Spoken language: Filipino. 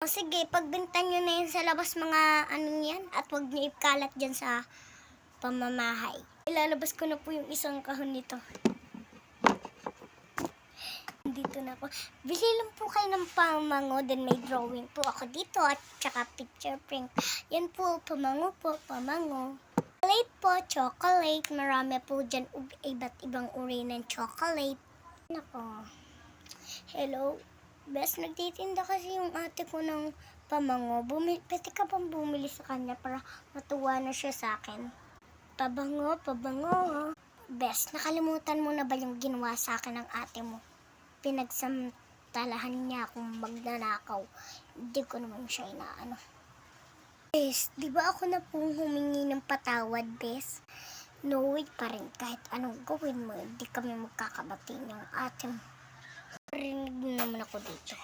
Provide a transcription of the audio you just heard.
sige, pagbenta nyo na yun sa labas mga ano yan. At huwag nyo ikalat dyan sa pamamahay. Ilalabas ko na po yung isang kahon nito. Dito na ako. Bili lang po kayo ng pamango. Then may drawing po ako dito. At saka picture print. Yan po, pamango po, pamango. Chocolate po, chocolate. Marami po dyan iba't ibang uri ng chocolate. Nako. Hello. Bes, nagtitinda kasi yung ate ko ng pamango. Pwede ka bang bumili sa kanya para matuwa na siya sa akin? Pabango, pabango. Bes, nakalimutan mo na ba yung ginawa sa akin ng ate mo? Pinagsamantalahan niya akong magnanakaw. Hindi ko naman siya inaano. Bes, di ba ako na pong humingi ng patawad, Bes? No way pa rin. Kahit anong gawin mo, hindi kami magkakabati ng ate mo. Parinig mo naman ako dito.